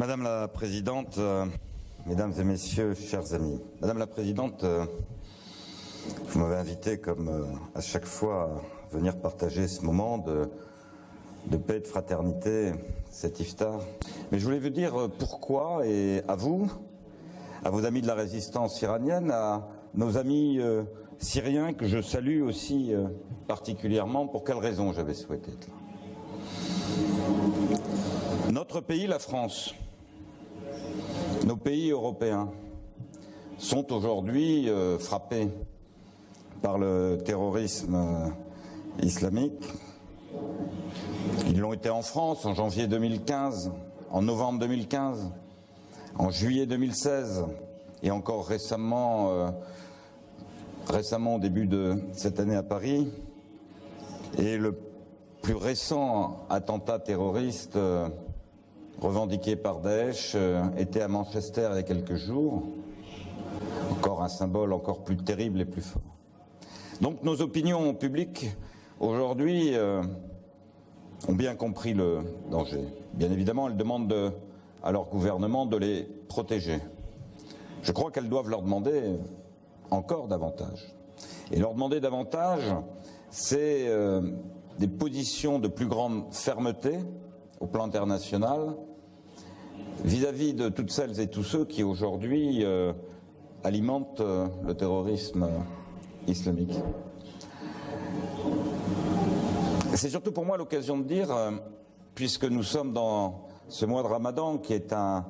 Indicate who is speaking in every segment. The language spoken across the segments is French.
Speaker 1: Madame la Présidente, Mesdames et Messieurs, chers amis. Madame la Présidente, vous m'avez invité, comme à chaque fois, à venir partager ce moment de paix et de fraternité, cet iftar. Mais je voulais vous dire pourquoi, et à vous, à vos amis de la résistance iranienne, à nos amis syriens, que je salue aussi particulièrement, pour quelles raisons j'avais souhaité être là. Notre pays, la France, nos pays européens sont aujourd'hui frappés par le terrorisme islamique. Ils l'ont été en France en janvier 2015, en novembre 2015, en juillet 2016 et encore récemment au début de cette année à Paris. Et le plus récent attentat terroriste revendiqué par Daesh était à Manchester il y a quelques jours. Encore un symbole encore plus terrible et plus fort. Donc nos opinions publiques aujourd'hui ont bien compris le danger. Bien évidemment, elles demandent à leur gouvernement de les protéger. Je crois qu'elles doivent leur demander encore davantage. Et leur demander davantage, c'est des positions de plus grande fermeté au plan international vis-à-vis de toutes celles et tous ceux qui aujourd'hui alimentent le terrorisme islamique. C'est surtout pour moi l'occasion de dire, puisque nous sommes dans ce mois de Ramadan, qui est un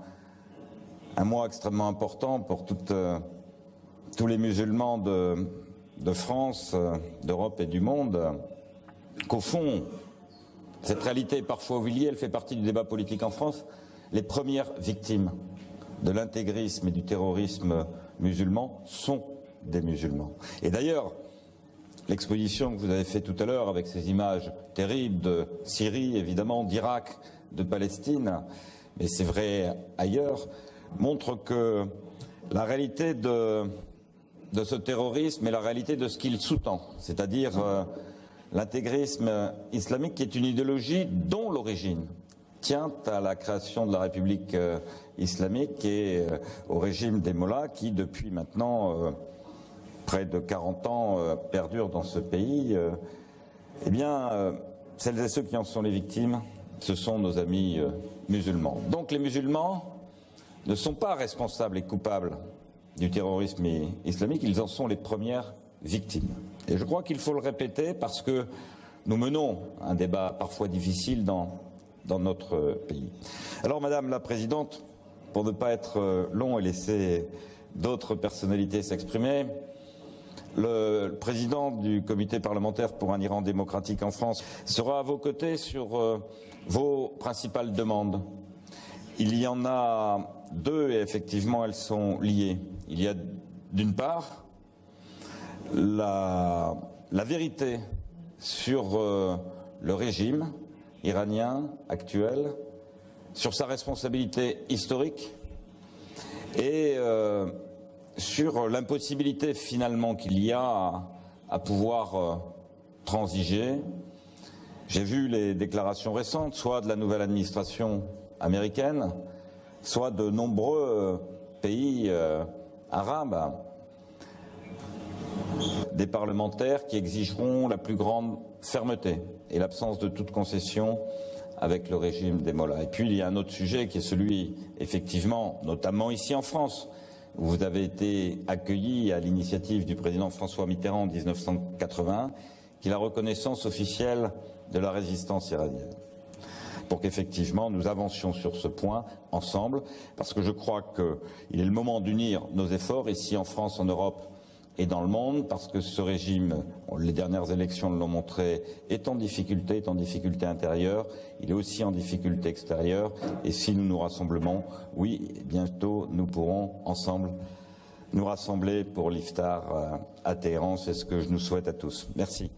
Speaker 1: mois extrêmement important pour tous les musulmans de France, d'Europe et du monde, qu'au fond, cette réalité est parfois oubliée, elle fait partie du débat politique en France. Les premières victimes de l'intégrisme et du terrorisme musulman sont des musulmans. Et d'ailleurs, l'exposition que vous avez faite tout à l'heure avec ces images terribles de Syrie, évidemment, d'Irak, de Palestine, mais c'est vrai ailleurs, montre que la réalité de ce terrorisme est la réalité de ce qu'il sous-tend, c'est-à-dire l'intégrisme islamique, qui est une idéologie dont l'origine tient à la création de la République islamique et au régime des mollahs qui, depuis maintenant près de 40 ans, perdure dans ce pays. Eh bien, celles et ceux qui en sont les victimes, ce sont nos amis musulmans. Donc les musulmans ne sont pas responsables et coupables du terrorisme islamique, ils en sont les premières victimes. Et je crois qu'il faut le répéter parce que nous menons un débat parfois difficile dans notre pays. Alors, Madame la Présidente, pour ne pas être long et laisser d'autres personnalités s'exprimer, le président du comité parlementaire pour un Iran démocratique en France sera à vos côtés sur vos principales demandes. Il y en a deux et effectivement elles sont liées. Il y a d'une part la vérité sur le régime iranien actuel, sur sa responsabilité historique et sur l'impossibilité finalement qu'il y a à pouvoir transiger. J'ai vu les déclarations récentes, soit de la nouvelle administration américaine, soit de nombreux pays arabes, des parlementaires qui exigeront la plus grande fermeté et l'absence de toute concession avec le régime des mollahs. Et puis il y a un autre sujet qui est celui, effectivement, notamment ici en France, où vous avez été accueillis à l'initiative du président François Mitterrand en 1981, qui est la reconnaissance officielle de la résistance iranienne. Pour qu'effectivement nous avancions sur ce point ensemble, parce que je crois qu'il est le moment d'unir nos efforts ici en France, en Europe et dans le monde, parce que ce régime, les dernières élections l'ont montré, est en difficulté intérieure, il est aussi en difficulté extérieure, et si nous nous rassemblons, oui, bientôt nous pourrons ensemble nous rassembler pour l'iftar à Téhéran, c'est ce que je nous souhaite à tous. Merci.